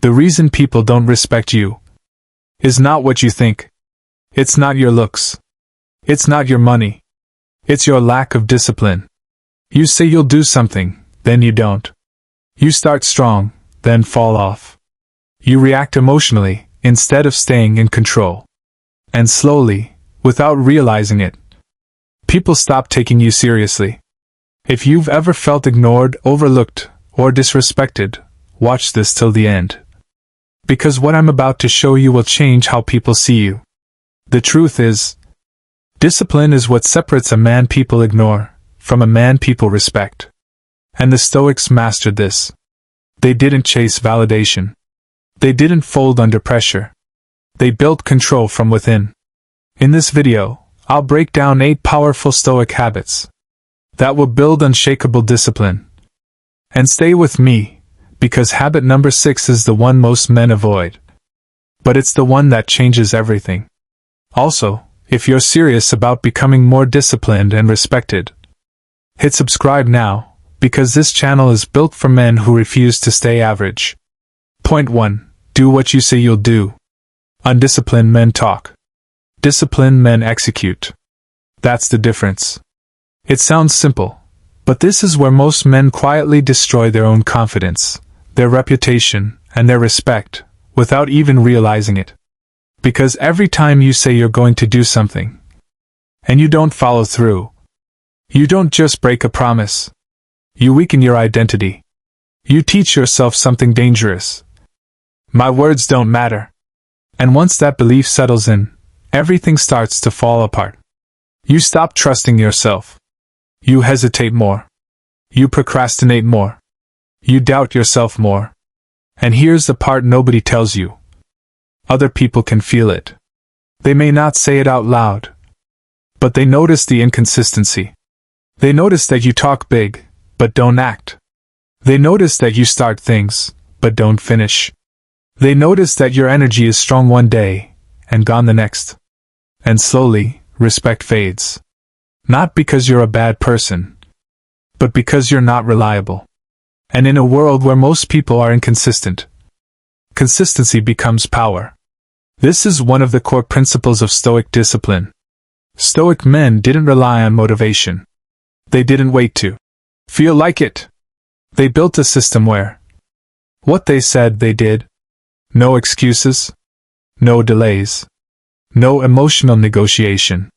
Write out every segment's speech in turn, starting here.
The reason people don't respect you is not what you think. It's not your looks. It's not your money. It's your lack of discipline. You say you'll do something, then you don't. You start strong, then fall off. You react emotionally, instead of staying in control. And slowly, without realizing it, people stop taking you seriously. If you've ever felt ignored, overlooked, or disrespected, watch this till the end. Because what I'm about to show you will change how people see you. The truth is, discipline is what separates a man people ignore from a man people respect. And the Stoics mastered this. They didn't chase validation. They didn't fold under pressure. They built control from within. In this video, I'll break down 8 powerful Stoic habits that will build unshakable discipline. And stay with me, because habit number 6 is the one most men avoid. But it's the one that changes everything. Also, if you're serious about becoming more disciplined and respected, hit subscribe now, because this channel is built for men who refuse to stay average. Point 1. Do what you say you'll do. Undisciplined men talk. Disciplined men execute. That's the difference. It sounds simple, but this is where most men quietly destroy their own confidence, their reputation, and their respect, without even realizing it. Because every time you say you're going to do something, and you don't follow through, you don't just break a promise. You weaken your identity. You teach yourself something dangerous. My words don't matter. And once that belief settles in, everything starts to fall apart. You stop trusting yourself. You hesitate more. You procrastinate more. You doubt yourself more. And here's the part nobody tells you. Other people can feel it. They may not say it out loud, but they notice the inconsistency. They notice that you talk big, but don't act. They notice that you start things, but don't finish. They notice that your energy is strong one day, and gone the next. And slowly, respect fades. Not because you're a bad person, but because you're not reliable. And in a world where most people are inconsistent, consistency becomes power. This is one of the core principles of Stoic discipline. Stoic men didn't rely on motivation. They didn't wait to feel like it. They built a system where what they said they did. No excuses. No delays. No emotional negotiation.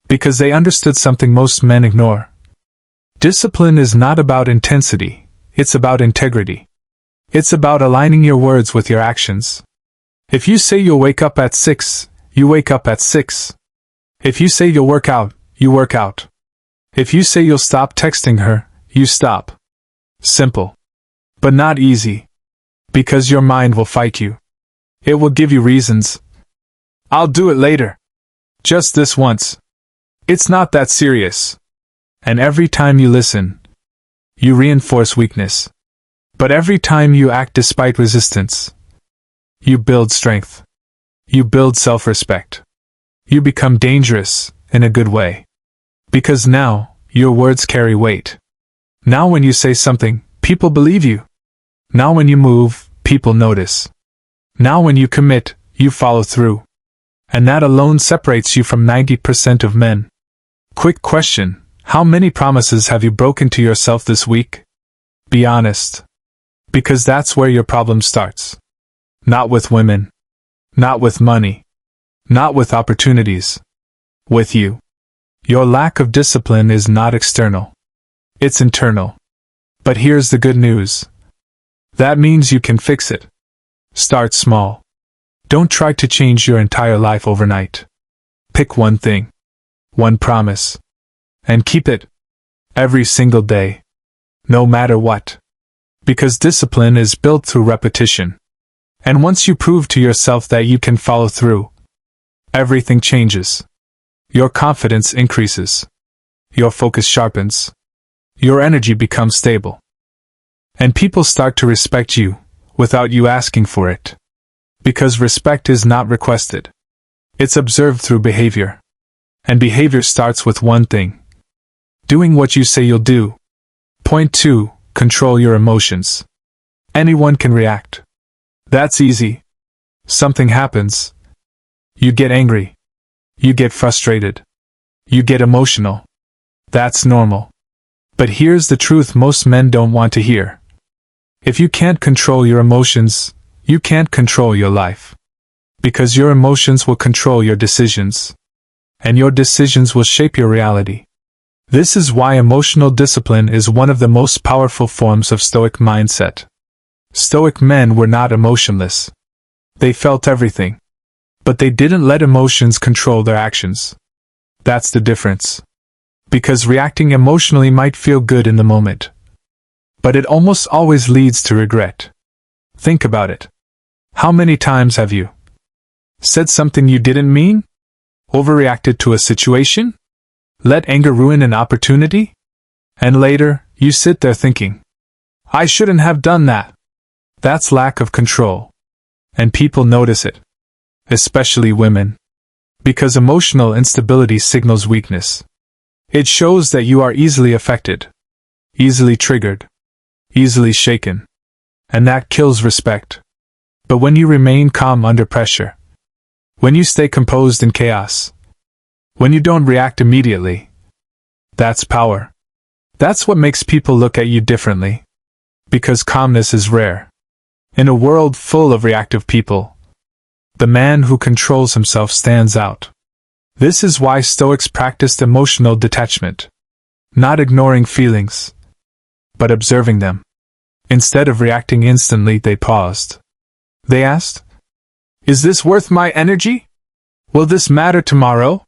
Because they understood something most men ignore. Discipline is not about intensity, it's about integrity. It's about aligning your words with your actions. If you say you'll wake up at 6, you wake up at 6. If you say you'll work out, you work out. If you say you'll stop texting her, you stop. Simple. But not easy. Because your mind will fight you. It will give you reasons. I'll do it later. Just this once. It's not that serious. And every time you listen, you reinforce weakness. But every time you act despite resistance, you build strength. You build self-respect. You become dangerous, in a good way. Because now, your words carry weight. Now when you say something, people believe you. Now when you move, people notice. Now when you commit, you follow through. And that alone separates you from 90% of men. Quick question, how many promises have you broken to yourself this week? Be honest. Because that's where your problem starts. Not with women. Not with money. Not with opportunities. With you. Your lack of discipline is not external. It's internal. But here's the good news. That means you can fix it. Start small. Don't try to change your entire life overnight. Pick one thing. One promise. And keep it. Every single day. No matter what. Because discipline is built through repetition. And once you prove to yourself that you can follow through, everything changes. Your confidence increases. Your focus sharpens. Your energy becomes stable. And people start to respect you, without you asking for it. Because respect is not requested. It's observed through behavior. And behavior starts with one thing. Doing what you say you'll do. Point 2. Control your emotions. Anyone can react. That's easy. Something happens. You get angry. You get frustrated. You get emotional. That's normal. But here's the truth most men don't want to hear. If you can't control your emotions, you can't control your life. Because your emotions will control your decisions. And your decisions will shape your reality. This is why emotional discipline is one of the most powerful forms of Stoic mindset. Stoic men were not emotionless. They felt everything. But they didn't let emotions control their actions. That's the difference. Because reacting emotionally might feel good in the moment. But it almost always leads to regret. Think about it. How many times have you said something you didn't mean? Overreacted to a situation? Let anger ruin an opportunity? And later, you sit there thinking, I shouldn't have done that. That's lack of control. And people notice it. Especially women. Because emotional instability signals weakness. It shows that you are easily affected, easily triggered, easily shaken. And that kills respect. But when you remain calm under pressure, when you stay composed in chaos, when you don't react immediately, that's power. That's what makes people look at you differently. Because calmness is rare. In a world full of reactive people, the man who controls himself stands out. This is why Stoics practiced emotional detachment. Not ignoring feelings, but observing them. Instead of reacting instantly, they paused. They asked, is this worth my energy? Will this matter tomorrow?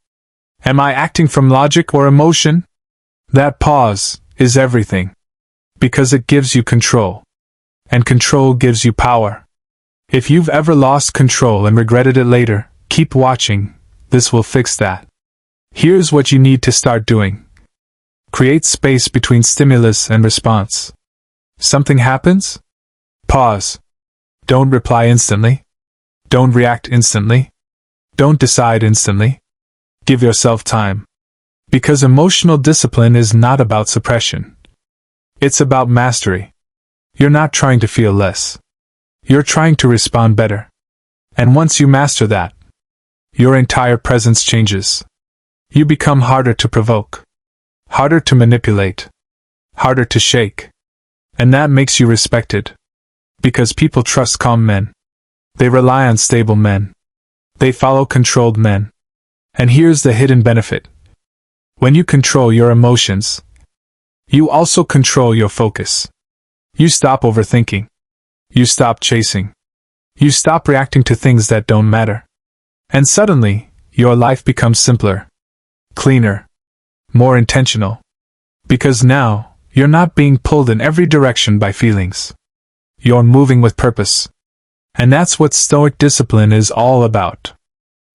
Am I acting from logic or emotion? That pause is everything. Because it gives you control. And control gives you power. If you've ever lost control and regretted it later, keep watching. This will fix that. Here's what you need to start doing. Create space between stimulus and response. Something happens? Pause. Don't reply instantly. Don't react instantly. Don't decide instantly. Give yourself time. Because emotional discipline is not about suppression. It's about mastery. You're not trying to feel less. You're trying to respond better. And once you master that, your entire presence changes. You become harder to provoke, harder to manipulate, harder to shake. And that makes you respected. Because people trust calm men. They rely on stable men. They follow controlled men. And here's the hidden benefit. When you control your emotions, you also control your focus. You stop overthinking. You stop chasing. You stop reacting to things that don't matter. And suddenly, your life becomes simpler, cleaner, more intentional. Because now, you're not being pulled in every direction by feelings. You're moving with purpose. And that's what Stoic discipline is all about.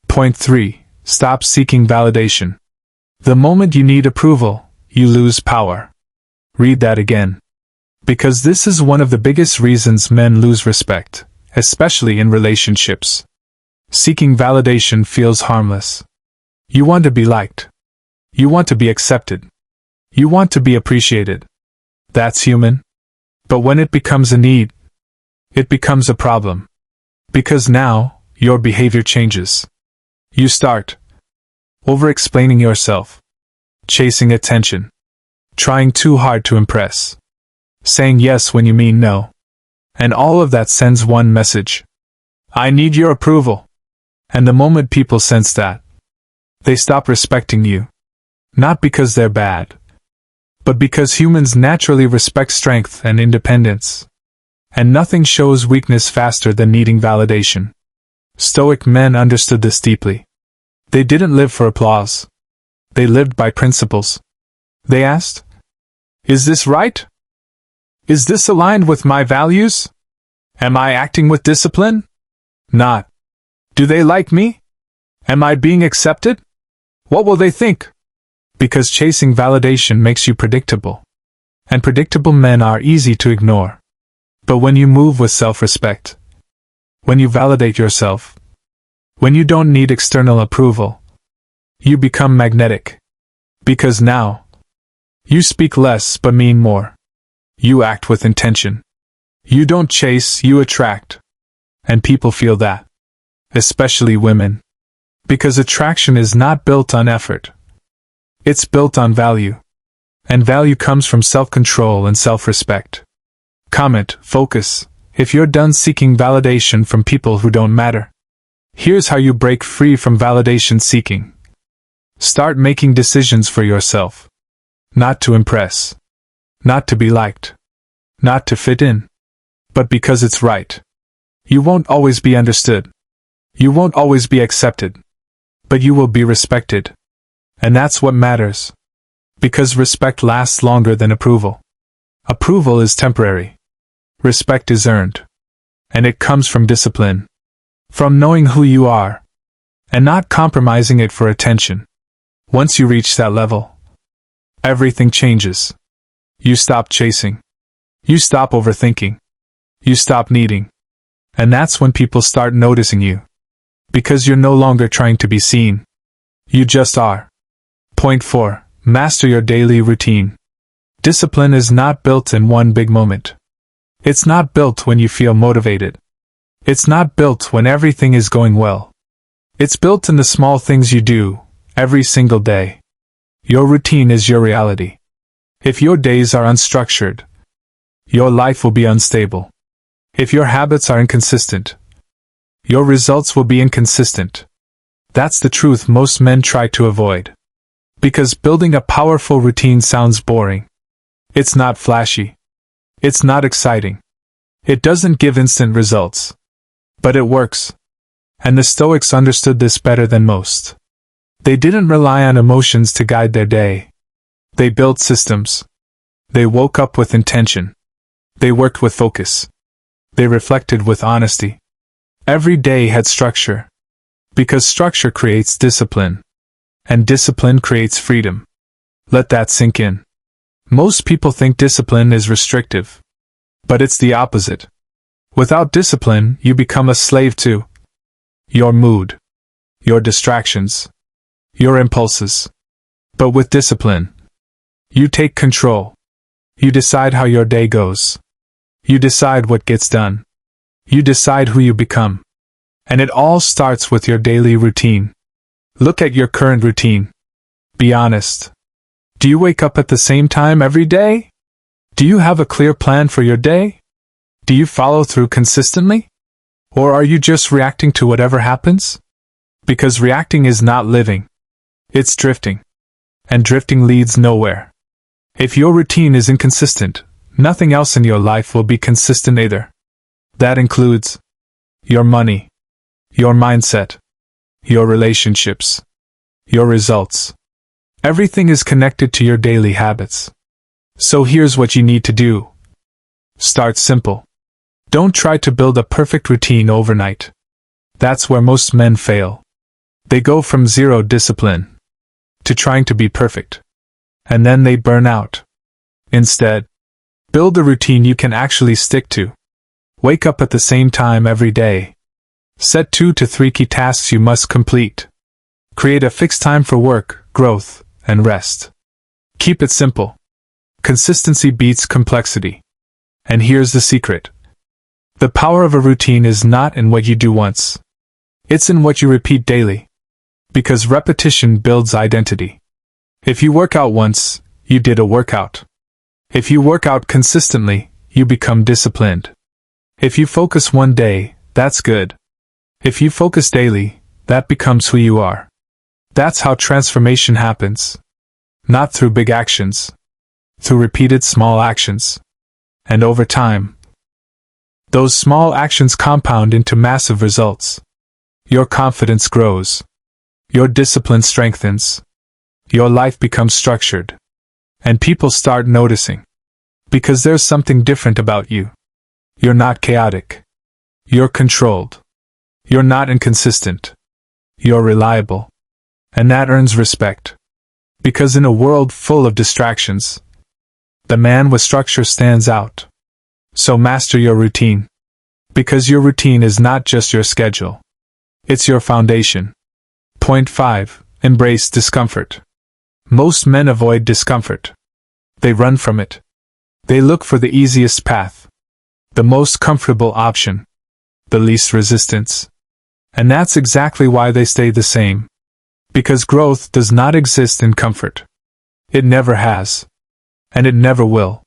Point 3. Stop seeking validation. The moment you need approval, you lose power. Read that again. Because this is one of the biggest reasons men lose respect, especially in relationships. Seeking validation feels harmless. You want to be liked. You want to be accepted. You want to be appreciated. That's human. But when it becomes a need, it becomes a problem. Because now, your behavior changes. You start over-explaining yourself, chasing attention, trying too hard to impress, saying yes when you mean no. And all of that sends one message. I need your approval. And the moment people sense that, they stop respecting you. Not because they're bad, but because humans naturally respect strength and independence. And nothing shows weakness faster than needing validation. Stoic men understood this deeply. They didn't live for applause. They lived by principles. They asked, is this right? Is this aligned with my values? Am I acting with discipline? Not. Do they like me? Am I being accepted? What will they think? Because chasing validation makes you predictable. And predictable men are easy to ignore. But when you move with self-respect, when you validate yourself, when you don't need external approval, you become magnetic. Because now, you speak less but mean more. You act with intention. You don't chase, you attract. And people feel that. Especially women. Because attraction is not built on effort. It's built on value. And value comes from self-control and self-respect. Comment, focus, if you're done seeking validation from people who don't matter. Here's how you break free from validation seeking. Start making decisions for yourself. Not to impress. Not to be liked. Not to fit in. But because it's right. You won't always be understood. You won't always be accepted. But you will be respected. And that's what matters. Because respect lasts longer than approval. Approval is temporary. Respect is earned. And it comes from discipline. From knowing who you are. And not compromising it for attention. Once you reach that level, everything changes. You stop chasing. You stop overthinking. You stop needing. And that's when people start noticing you. Because you're no longer trying to be seen. You just are. Point 4. Master your daily routine. Discipline is not built in one big moment. It's not built when you feel motivated. It's not built when everything is going well. It's built in the small things you do, every single day. Your routine is your reality. If your days are unstructured, your life will be unstable. If your habits are inconsistent, your results will be inconsistent. That's the truth most men try to avoid. Because building a powerful routine sounds boring. It's not flashy. It's not exciting. It doesn't give instant results. But it works. And the Stoics understood this better than most. They didn't rely on emotions to guide their day. They built systems. They woke up with intention. They worked with focus. They reflected with honesty. Every day had structure. Because structure creates discipline. And discipline creates freedom. Let that sink in. Most people think discipline is restrictive. But it's the opposite. Without discipline, you become a slave to your mood, your distractions, your impulses. But with discipline, you take control. You decide how your day goes. You decide what gets done. You decide who you become. And it all starts with your daily routine. Look at your current routine. Be honest. Do you wake up at the same time every day? Do you have a clear plan for your day? Do you follow through consistently? Or are you just reacting to whatever happens? Because reacting is not living. It's drifting. And drifting leads nowhere. If your routine is inconsistent, nothing else in your life will be consistent either. That includes your money, your mindset, your relationships, your results. Everything is connected to your daily habits. So here's what you need to do. Start simple. Don't try to build a perfect routine overnight. That's where most men fail. They go from zero discipline to trying to be perfect. And then they burn out. Instead, build a routine you can actually stick to. Wake up at the same time every day. Set 2 to 3 key tasks you must complete. Create a fixed time for work, growth, and rest. Keep it simple. Consistency beats complexity. And here's the secret. The power of a routine is not in what you do once. It's in what you repeat daily. Because repetition builds identity. If you work out once, you did a workout. If you work out consistently, you become disciplined. If you focus one day, that's good. If you focus daily, that becomes who you are. That's how transformation happens. Not through big actions. Through repeated small actions. And over time, those small actions compound into massive results. Your confidence grows. Your discipline strengthens. Your life becomes structured. And people start noticing. Because there's something different about you. You're not chaotic. You're controlled. You're not inconsistent. You're reliable. And that earns respect. Because in a world full of distractions, the man with structure stands out. So master your routine. Because your routine is not just your schedule. It's your foundation. Point 5. Embrace discomfort. Most men avoid discomfort. They run from it. They look for the easiest path. The most comfortable option. the least resistance. And that's exactly why they stay the same. Because growth does not exist in comfort. It never has. And it never will.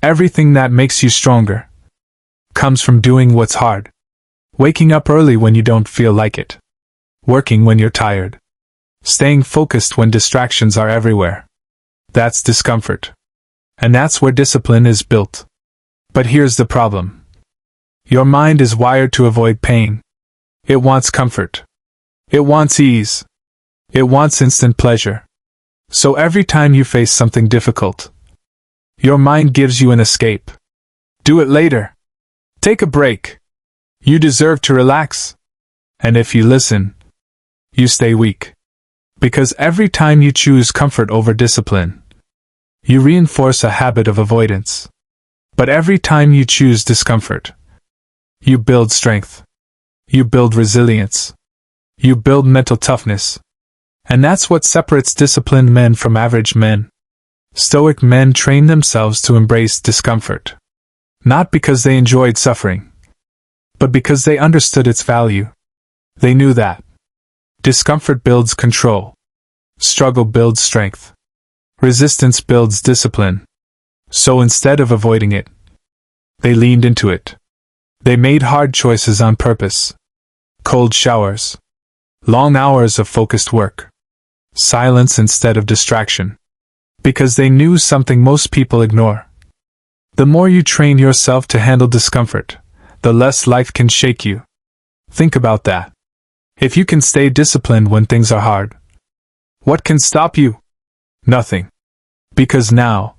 Everything that makes you stronger comes from doing what's hard. Waking up early when you don't feel like it. Working when you're tired. Staying focused when distractions are everywhere. That's discomfort. And that's where discipline is built. But here's the problem. Your mind is wired to avoid pain. It wants comfort. It wants ease. It wants instant pleasure. So every time you face something difficult, your mind gives you an escape. Do it later. Take a break. You deserve to relax. And if you listen, you stay weak. Because every time you choose comfort over discipline, you reinforce a habit of avoidance. But every time you choose discomfort, you build strength. You build resilience. You build mental toughness. And that's what separates disciplined men from average men. Stoic men train themselves to embrace discomfort. Not because they enjoyed suffering, but because they understood its value. They knew that discomfort builds control. Struggle builds strength. Resistance builds discipline. So instead of avoiding it, they leaned into it. They made hard choices on purpose. Cold showers. Long hours of focused work. Silence instead of distraction. Because they knew something most people ignore. The more you train yourself to handle discomfort, the less life can shake you. Think about that. If you can stay disciplined when things are hard, what can stop you? Nothing. Because now,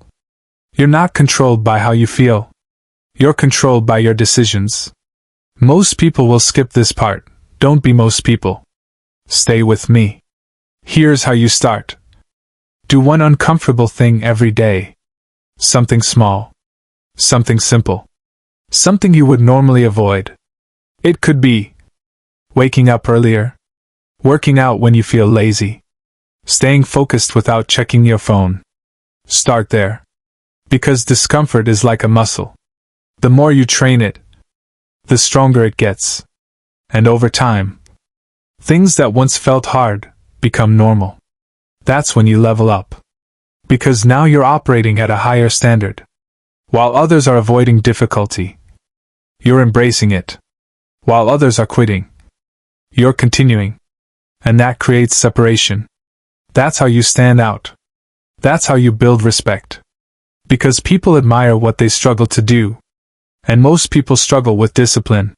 you're not controlled by how you feel. You're controlled by your decisions. Most people will skip this part. Don't be most people. Stay with me. Here's how you start. Do one uncomfortable thing every day. Something small. Something simple. Something you would normally avoid. It could be waking up earlier. Working out when you feel lazy. Staying focused without checking your phone. Start there. Because discomfort is like a muscle. The more you train it, the stronger it gets. And over time, things that once felt hard become normal. That's when you level up. Because now you're operating at a higher standard. While others are avoiding difficulty, you're embracing it. While others are quitting, you're continuing. And that creates separation. That's how you stand out. That's how you build respect. Because people admire what they struggle to do. And most people struggle with discipline.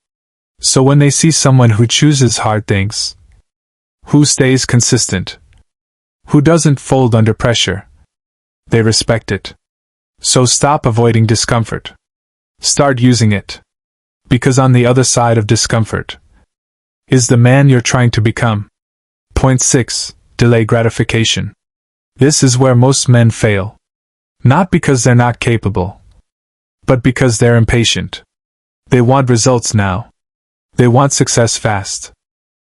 So when they see someone who chooses hard things, who stays consistent, who doesn't fold under pressure, they respect it. So stop avoiding discomfort. Start using it. Because on the other side of discomfort is the man you're trying to become. Point 6. Delay gratification. This is where most men fail. Not because they're not capable, but because they're impatient. They want results now. They want success fast.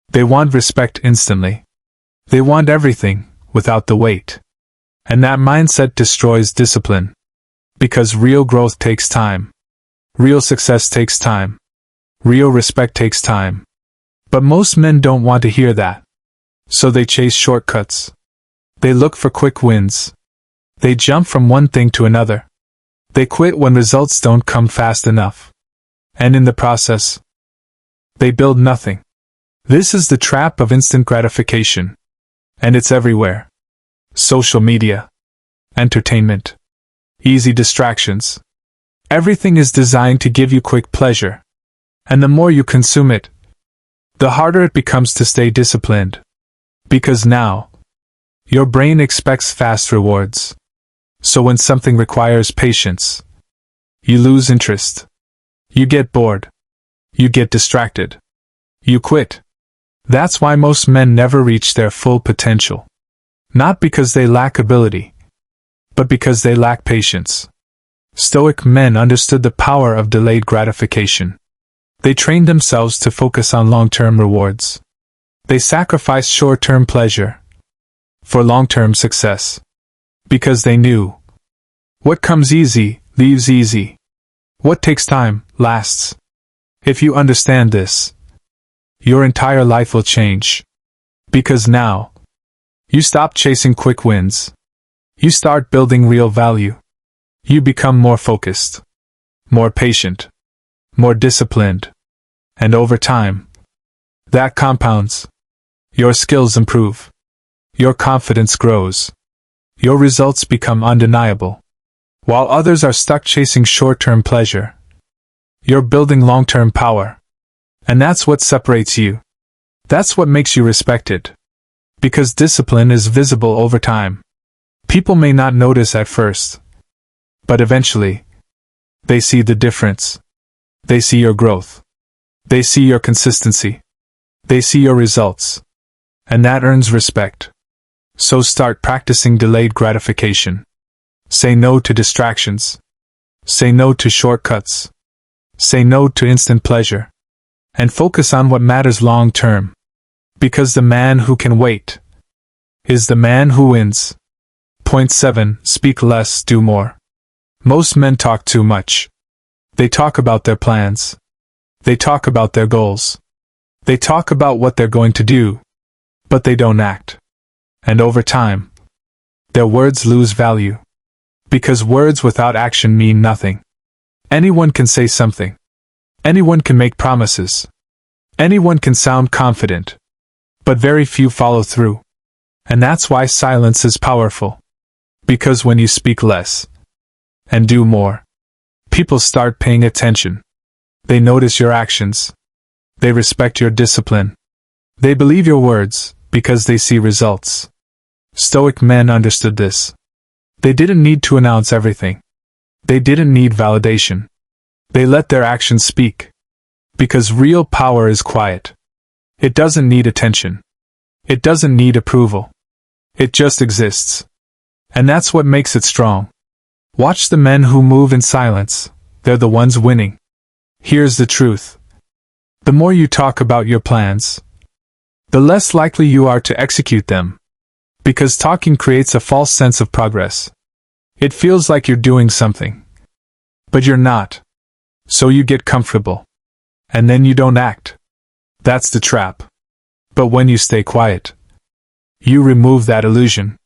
They want respect instantly. They want everything, without the wait. And that mindset destroys discipline. Because real growth takes time. Real success takes time. Real respect takes time. But most men don't want to hear that. So they chase shortcuts. They look for quick wins. They jump from one thing to another. They quit when results don't come fast enough. And in the process, they build nothing. This is the trap of instant gratification. And it's everywhere. Social media. Entertainment. Easy distractions. Everything is designed to give you quick pleasure. And the more you consume it, the harder it becomes to stay disciplined. Because now, your brain expects fast rewards. So when something requires patience, you lose interest. You get bored. You get distracted. You quit. That's why most men never reach their full potential. Not because they lack ability, but because they lack patience. Stoic men understood the power of delayed gratification. They trained themselves to focus on long-term rewards. They sacrificed short-term pleasure for long-term success. Because they knew what comes easy, leaves easy. What takes time, lasts. If you understand this, your entire life will change. Because now, you stop chasing quick wins. You start building real value. You become more focused, more patient, more disciplined. And over time, that compounds. Your skills improve. Your confidence grows. Your results become undeniable. While others are stuck chasing short-term pleasure, you're building long-term power. And that's what separates you. That's what makes you respected. Because discipline is visible over time. People may not notice at first, but eventually, they see the difference. They see your growth. They see your consistency. They see your results. And that earns respect. So start practicing delayed gratification. Say no to distractions. Say no to shortcuts. Say no to instant pleasure. And focus on what matters long term. Because the man who can wait is the man who wins. Point 7. Speak less, do more. Most men talk too much. They talk about their plans. They talk about their goals. They talk about what they're going to do. But they don't act. And over time, their words lose value. Because words without action mean nothing. Anyone can say something. Anyone can make promises. Anyone can sound confident. But very few follow through. And that's why silence is powerful. Because when you speak less and do more, people start paying attention. They notice your actions. They respect your discipline. They believe your words because they see results. Stoic men understood this. They didn't need to announce everything. They didn't need validation. They let their actions speak. Because real power is quiet. It doesn't need attention. It doesn't need approval. It just exists. And that's what makes it strong. Watch the men who move in silence. They're the ones winning. Here's the truth. The more you talk about your plans, the less likely you are to execute them. Because talking creates a false sense of progress. It feels like you're doing something. But you're not. So you get comfortable. And then you don't act. That's the trap. But when you stay quiet, you remove that illusion.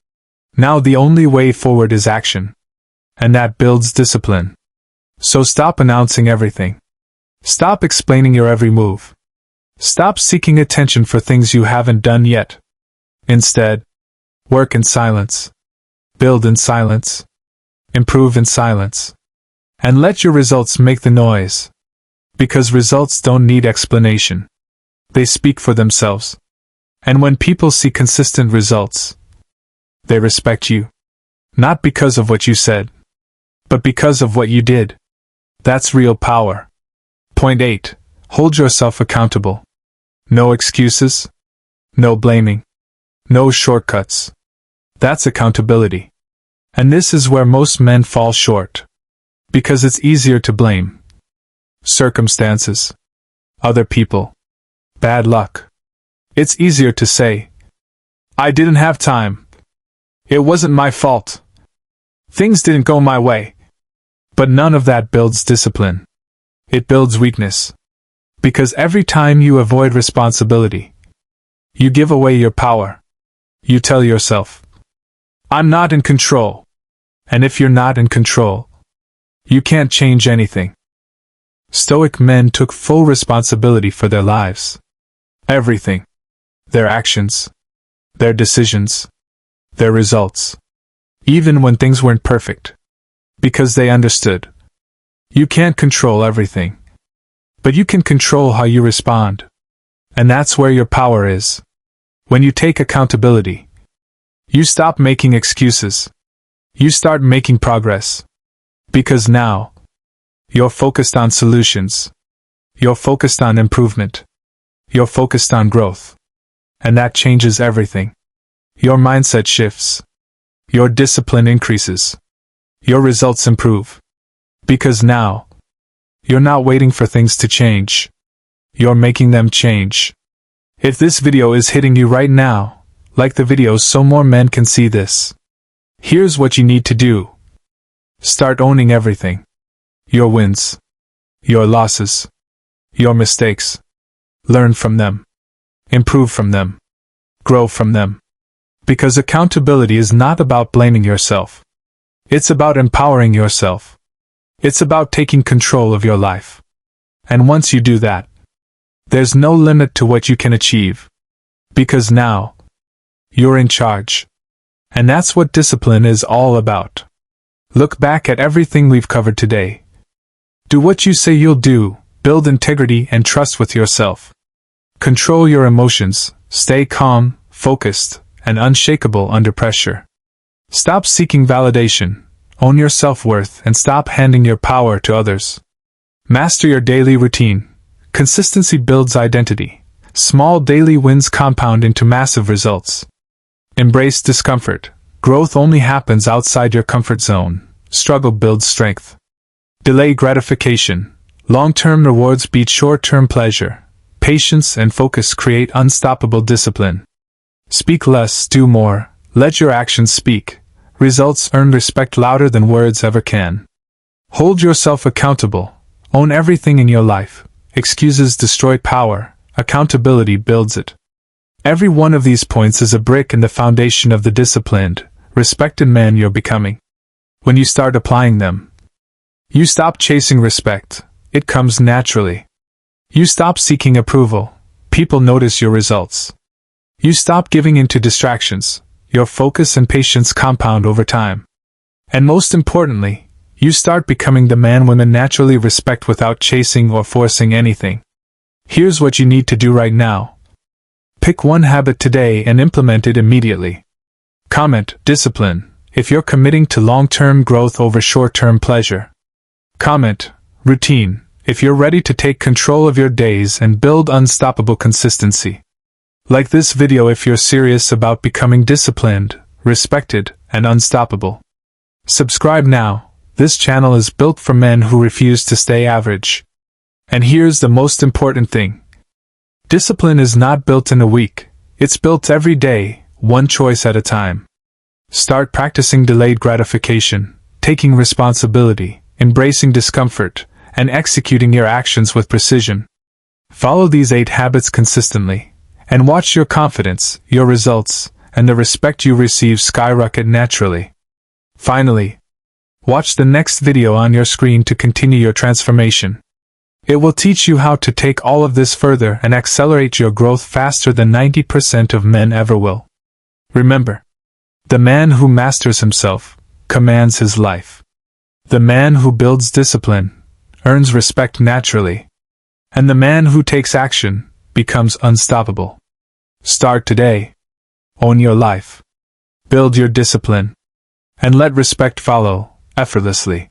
Now the only way forward is action. And that builds discipline. So stop announcing everything. Stop explaining your every move. Stop seeking attention for things you haven't done yet. Instead, work in silence. Build in silence. Improve in silence. And let your results make the noise. Because results don't need explanation. They speak for themselves. And when people see consistent results, they respect you. Not because of what you said, but because of what you did. That's real power. Point 8. Hold yourself accountable. No excuses. No blaming. No shortcuts. That's accountability. And this is where most men fall short. Because it's easier to blame circumstances, other people, bad luck. It's easier to say, I didn't have time. It wasn't my fault. Things didn't go my way. But none of that builds discipline. It builds weakness. Because every time you avoid responsibility, you give away your power. You tell yourself, I'm not in control. And if you're not in control, you can't change anything. Stoic men took full responsibility for their lives. Everything. Their actions. Their decisions. Their results. Even when things weren't perfect. Because they understood. You can't control everything. But you can control how you respond. And that's where your power is. When you take accountability, you stop making excuses. You start making progress. Because now, you're focused on solutions. You're focused on improvement. You're focused on growth. And that changes everything. Your mindset shifts. Your discipline increases. Your results improve. Because now, you're not waiting for things to change. You're making them change. If this video is hitting you right now, like the video so more men can see this. Here's what you need to do. Start owning everything. Your wins. Your losses. your mistakes. Learn from them. Improve from them. Grow from them. Because accountability is not about blaming yourself. It's about empowering yourself. It's about taking control of your life. And once you do that, there's no limit to what you can achieve. Because now, you're in charge. And that's what discipline is all about. Look back at everything we've covered today. Do what you say you'll do, build integrity and trust with yourself. Control your emotions, stay calm, focused, and unshakable under pressure. Stop seeking validation, own your self-worth, and stop handing your power to others. Master your daily routine. Consistency builds identity. Small daily wins compound into massive results. Embrace discomfort. Growth only happens outside your comfort zone. Struggle builds strength. Delay gratification. Long-term rewards beat short-term pleasure. Patience and focus create unstoppable discipline. Speak less, do more. Let your actions speak. Results earn respect louder than words ever can. Hold yourself accountable. Own everything in your life. Excuses destroy power. Accountability builds it. Every one of these points is a brick in the foundation of the disciplined, respected man you're becoming. When you start applying them, you stop chasing respect. It comes naturally. You stop seeking approval. People notice your results. You stop giving in to distractions. Your focus and patience compound over time. And most importantly, you start becoming the man women naturally respect without chasing or forcing anything. Here's what you need to do right now. Pick one habit today and implement it immediately. Comment, discipline, if you're committing to long-term growth over short-term pleasure. Comment, routine, if you're ready to take control of your days and build unstoppable consistency. Like this video if you're serious about becoming disciplined, respected, and unstoppable. Subscribe now. This channel is built for men who refuse to stay average. And here's the most important thing. Discipline is not built in a week. It's built every day, one choice at a time. Start practicing delayed gratification, taking responsibility, embracing discomfort, and executing your actions with precision. Follow these 8 habits consistently, and watch your confidence, your results, and the respect you receive skyrocket naturally. Finally, watch the next video on your screen to continue your transformation. It will teach you how to take all of this further and accelerate your growth faster than 90% of men ever will. Remember, the man who masters himself commands his life. The man who builds discipline earns respect naturally. And the man who takes action becomes unstoppable. Start today. Own your life. Build your discipline. And let respect follow, effortlessly.